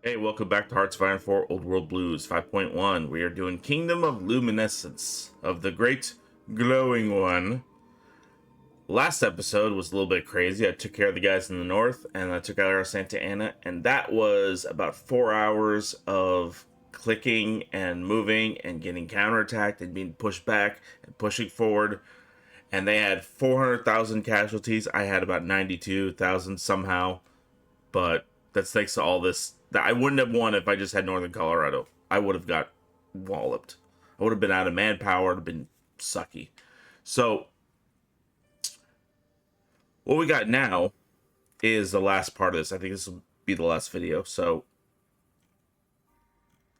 Hey, welcome back to Hearts of Iron 4 Old World Blues 5.1. We are doing Kingdom of Luminescence of the Great Glowing One. Last episode was a little bit crazy. I took care of the guys in the north, and I took out Santa Ana, and that was about 4 hours of clicking and moving and getting counterattacked and being pushed back and pushing forward. And they had 400,000 casualties. I had about 92,000 somehow, but that's thanks to all this. I wouldn't have won if I just had Northern Colorado. I would have got walloped. I would have been out of manpower. It would have been sucky. So what we got now is the last part of this. I think this will be the last video. So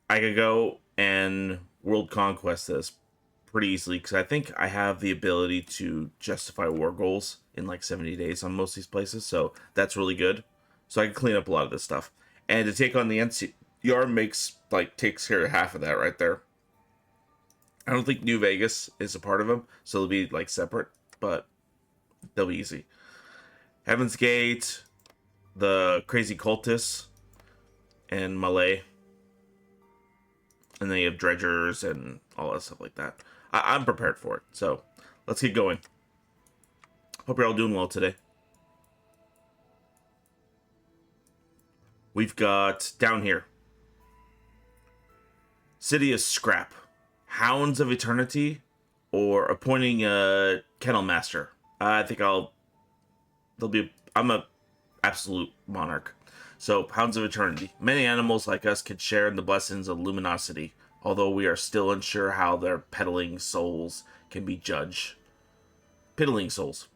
I could go and world conquest this pretty easily because I think I have the ability to justify war goals in like 70 days on most of these places. So that's really good. So I can clean up a lot of this stuff. And to take on the NCR takes care of half of that right there. I don't think New Vegas is a part of them, so they'll be like separate, but they'll be easy. Heaven's Gate, the Crazy Cultists, and Malay. And then you have Dredgers and all that stuff like that. I'm prepared for it, so let's get going. Hope you're all doing well today. We've got down here City of Scrap, Hounds of Eternity, or appointing a Kennel Master. I'm a absolute monarch. So, Hounds of Eternity. Many animals like us can share in the blessings of luminosity, although we are still unsure how their peddling souls can be judged. Piddling souls.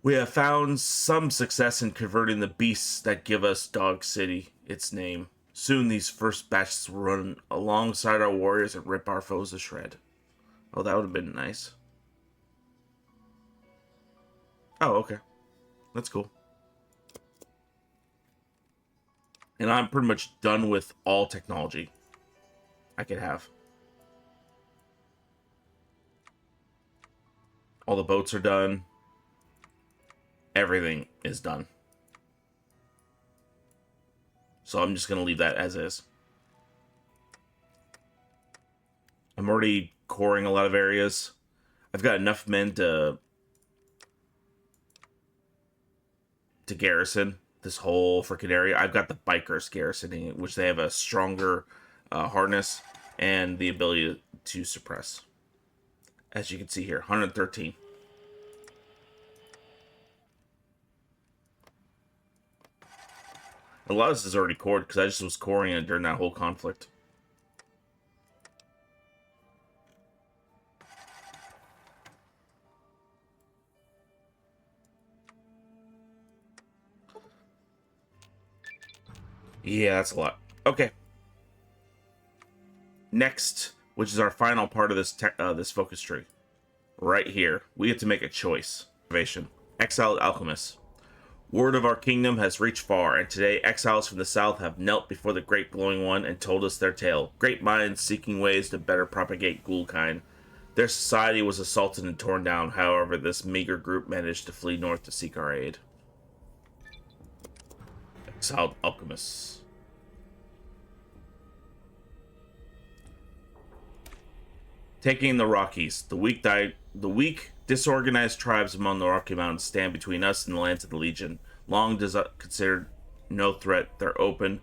We have found some success in converting the beasts that give us Dog City its name. Soon these first batches will run alongside our warriors and rip our foes to shred. Oh, that would have been nice. Oh, okay. That's cool. And I'm pretty much done with all technology I could have. All the boats are done. Everything is done. So I'm just going to leave that as is. I'm already coring a lot of areas. I've got enough men to garrison this whole freaking area. I've got the bikers garrisoning it, which they have a stronger harness and the ability to suppress. As you can see here, 113. A lot of this is already cored because I just was coring it during that whole conflict. Yeah, that's a lot. Okay. Next, which is our final part of this focus tree, right here, we have to make a choice. Innovation. Exiled alchemists. Word of our kingdom has reached far, and today exiles from the south have knelt before the great glowing one and told us their tale. Great minds seeking ways to better propagate ghoulkind. Their society was assaulted and torn down. However, this meager group managed to flee north to seek our aid. Exiled alchemists. Taking the Rockies. The weak, disorganized tribes among the Rocky Mountains stand between us and the lands of the Legion. Long considered no threat, they're open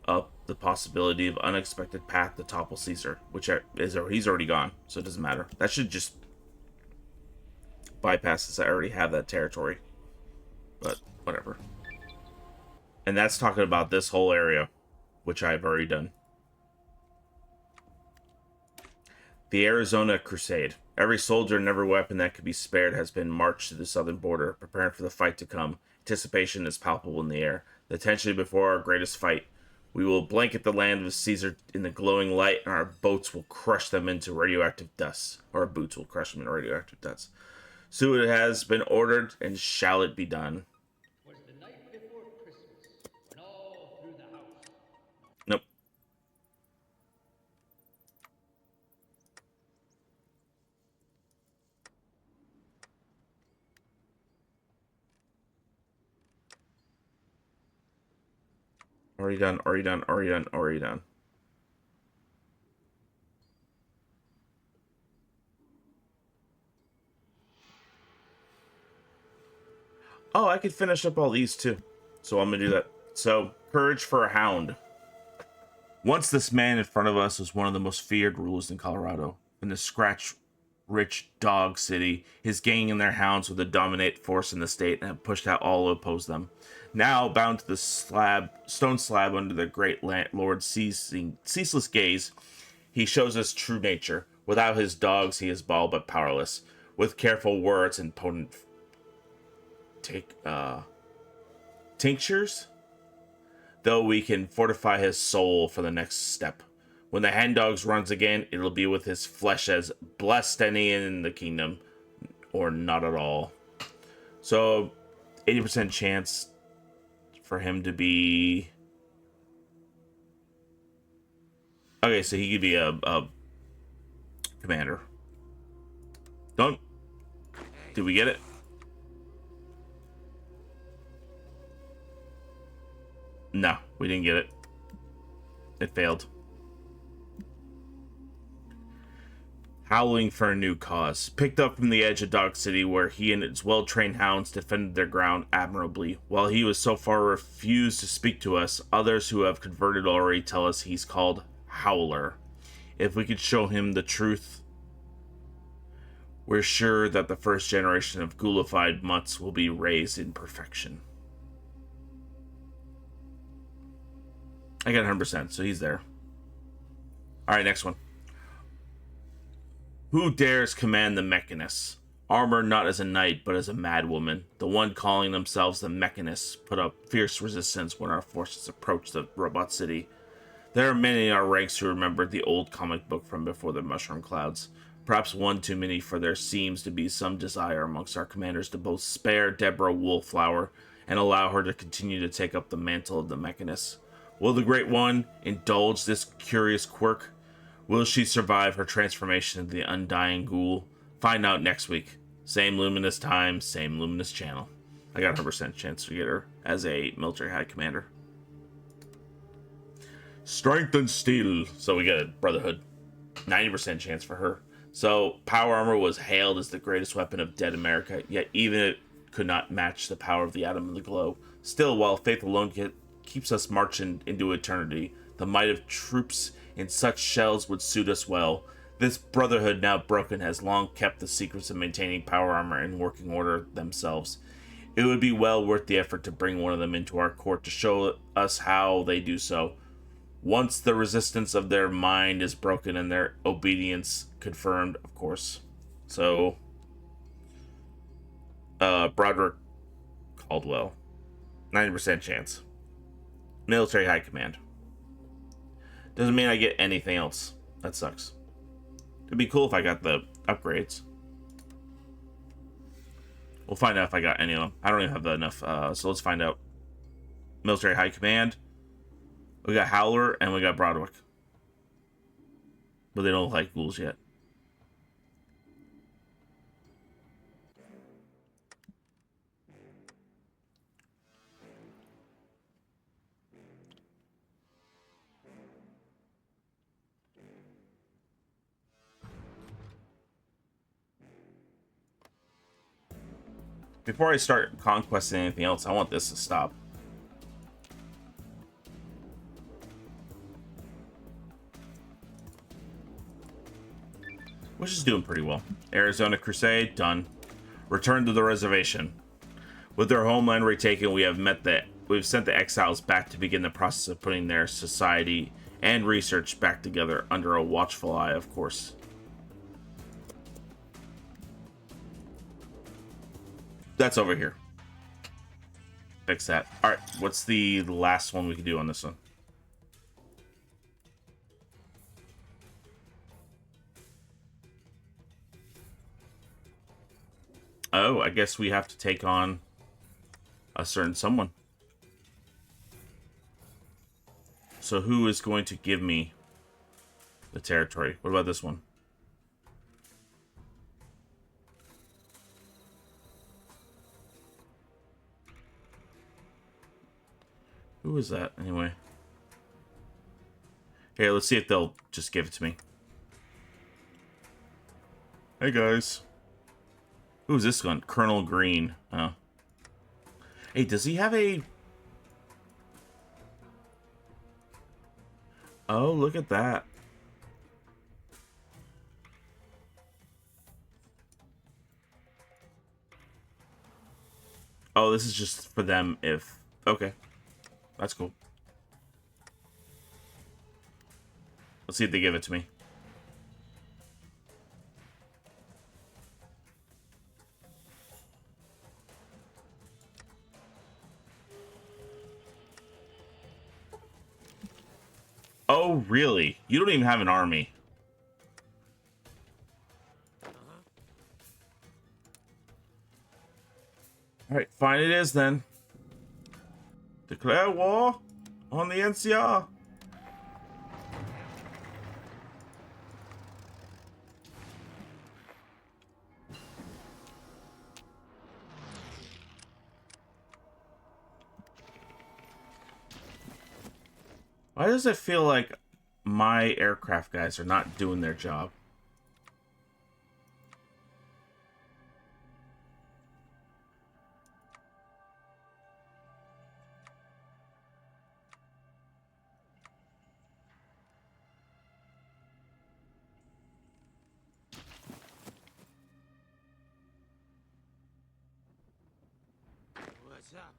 up the possibility of unexpected path to topple Caesar, which he's already gone, so it doesn't matter. That should just bypass this. I already have that territory, but whatever. And that's talking about this whole area, which I've already done. The Arizona Crusade. Every soldier and every weapon that could be spared has been marched to the southern border, preparing for the fight to come. Anticipation is palpable in the air. The tension before our greatest fight. We will blanket the land of Caesar in the glowing light, and our boats will crush them into radioactive dust. Or our boots will crush them into radioactive dust. So it has been ordered, and shall it be done. Was the night before Christmas, when all through the house. Nope. Already done, already done, already done, already done. Oh, I could finish up all these too. So I'm gonna do that. So, courage for a hound. Once this man in front of us was one of the most feared rulers in Colorado. In the scratch-rich dog city, his gang and their hounds were the dominant force in the state and have pushed out all who opposed them. Now, bound to the stone slab under the great landlord's ceaseless gaze, he shows us true nature. Without his dogs, he is bald but powerless. With careful words and potent tinctures, though we can fortify his soul for the next step. When the hen dogs runs again, it'll be with his flesh as blessed any in the kingdom, or not at all. So, 80% chance for him to be... Okay, so he could be a commander. Don't... Did we get it? No, we didn't get it. It failed. Howling for a new cause. Picked up from the edge of Dog City, where he and his well-trained hounds defended their ground admirably. While he was so far refused to speak to us, others who have converted already tell us he's called Howler. If we could show him the truth, we're sure that the first generation of ghoulified mutts will be raised in perfection. I got 100%, so he's there. Alright, next one. Who dares command the Mechanists? Armored not as a knight, but as a madwoman. The one calling themselves the Mechanists put up fierce resistance when our forces approached the robot city. There are many in our ranks who remembered the old comic book from before the mushroom clouds. Perhaps one too many, for there seems to be some desire amongst our commanders to both spare Deborah Woolflower and allow her to continue to take up the mantle of the Mechanists. Will the Great One indulge this curious quirk? Will she survive her transformation into the undying ghoul? Find out next week. Same Luminous time, same Luminous channel. I got a 100% chance to get her as a military high commander. Strength and steel. So we got a Brotherhood. 90% chance for her. So power armor was hailed as the greatest weapon of dead America, yet even it could not match the power of the atom and the glow. Still, while faith alone keeps us marching into eternity, the might of troops in such shells would suit us well. This Brotherhood, now broken, has long kept the secrets of maintaining power armor in working order themselves. It would be well worth the effort to bring one of them into our court to show us how they do so. Once the resistance of their mind is broken and their obedience confirmed, of course. So, Broderick Caldwell. 90% chance. Military high command. Doesn't mean I get anything else. That sucks. It'd be cool if I got the upgrades. We'll find out if I got any of them. I don't even have enough. So let's find out. Military high command. We got Howler and we got Broderick. But they don't look like ghouls yet. Before I start conquesting anything else, I want this to stop. Which is doing pretty well. Arizona Crusade, done. Return to the reservation. With their homeland retaken, we've sent the exiles back to begin the process of putting their society and research back together under a watchful eye, of course. That's over here. Fix that. Alright, what's the last one we can do on this one? Oh, I guess we have to take on a certain someone. So who is going to give me the territory? What about this one? Who is that, anyway? Here, let's see if they'll just give it to me. Hey, guys. Who's this one? Colonel Green. Oh. Hey, does he have a... Oh, look at that. Oh, this is just for them if... Okay. That's cool. Let's see if they give it to me. Oh, really? You don't even have an army. Alright, fine it is then. Declare war on the NCR. Why does it feel like my aircraft guys are not doing their job? What's up?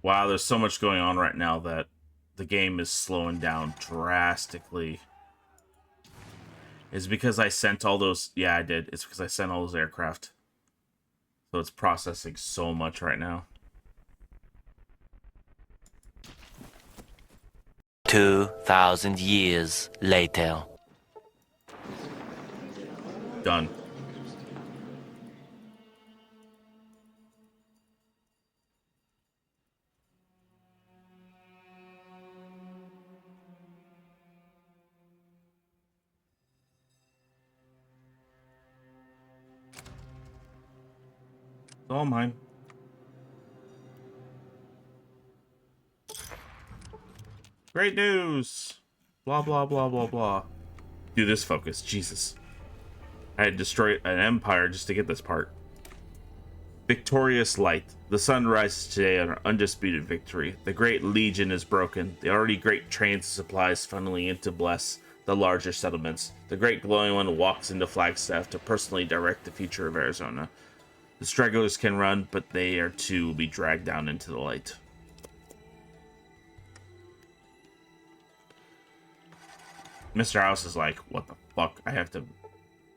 Wow, there's so much going on right now that the game is slowing down drastically. Is because I sent all those... Yeah, I did. It's because I sent all those aircraft. So it's processing so much right now. 2,000 years later. Done. It's all mine. Great news! Blah, blah, blah, blah, blah. Do this focus. Jesus. I had destroyed an empire just to get this part. Victorious light. The sun rises today on our undisputed victory. The great legion is broken. The already great trains of supplies funneling in to bless the larger settlements. The great glowing one walks into Flagstaff to personally direct the future of Arizona. The stragglers can run, but they are too will be dragged down into the light. Mr. House is like, what the fuck? I have to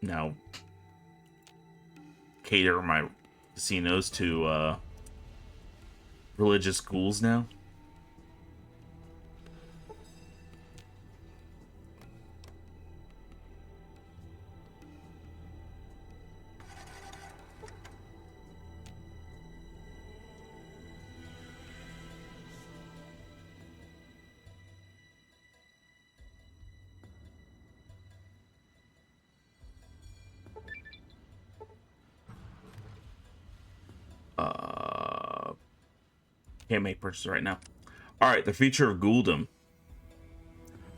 now cater my casinos to religious schools now. Can't make purchases right now. Alright, the future of Ghouldom.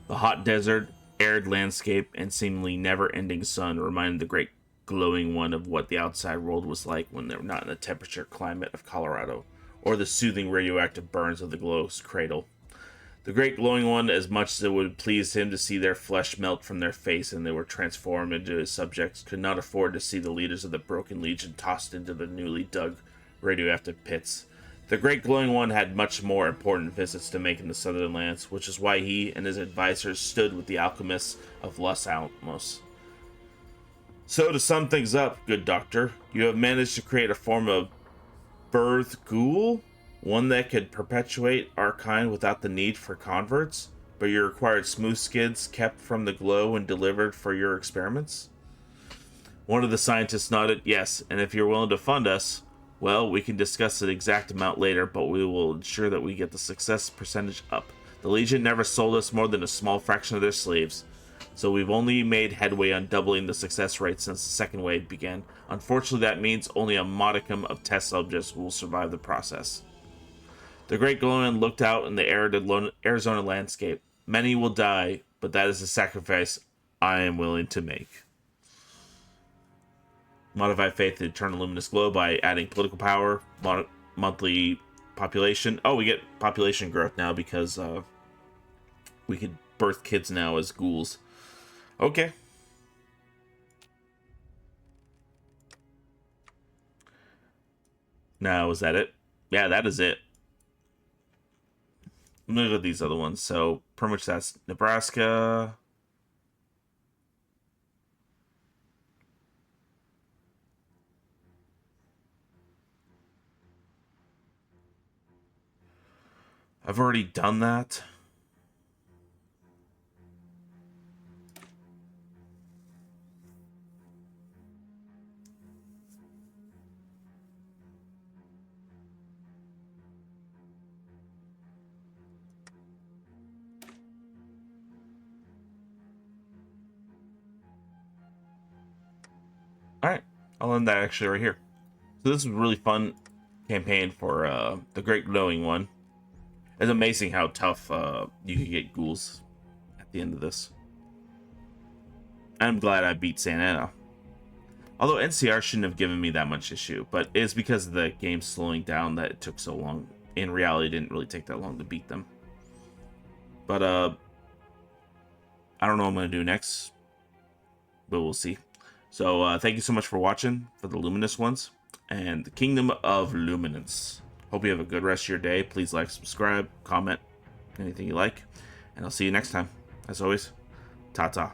The hot desert, arid landscape, and seemingly never-ending sun reminded the great glowing one of what the outside world was like when they were not in the temperature climate of Colorado, or the soothing radioactive burns of the glow's cradle. The great glowing one, as much as it would please him to see their flesh melt from their face and they were transformed into his subjects, could not afford to see the leaders of the Broken Legion tossed into the newly dug radioactive pits. The great glowing one had much more important visits to make in the southern lands, which is why he and his advisors stood with the alchemists of Los Alamos. So to sum things up, good doctor, you have managed to create a form of birth ghoul, one that could perpetuate our kind without the need for converts, but you required smooth skids kept from the glow and delivered for your experiments? One of the scientists nodded, yes, and if you're willing to fund us, well, we can discuss the exact amount later, but we will ensure that we get the success percentage up. The Legion never sold us more than a small fraction of their slaves. So we've only made headway on doubling the success rate since the second wave began. Unfortunately, that means only a modicum of test subjects will survive the process. The Great Glowing looked out in the arid Arizona landscape. Many will die, but that is a sacrifice I am willing to make. Modify faith in eternal luminous glow by adding political power, monthly population. Oh, we get population growth now because we could birth kids now as ghouls. Okay. Now, is that it? Yeah, that is it. I'm gonna go with these other ones. So, pretty much that's Nebraska. I've already done that. Alright, I'll end that actually right here. So this is a really fun campaign for the Great Glowing one. It's amazing how tough you can get ghouls at the end of this. I'm glad I beat Santa Ana. Although NCR shouldn't have given me that much issue, but it's because of the game slowing down that it took so long. In reality, it didn't really take that long to beat them. But I don't know what I'm going to do next, but we'll see. So thank you so much for watching for the Luminous ones and the Kingdom of Luminance. Hope you have a good rest of your day. Please like, subscribe, comment, anything you like, and I'll see you next time. As always, ta-ta.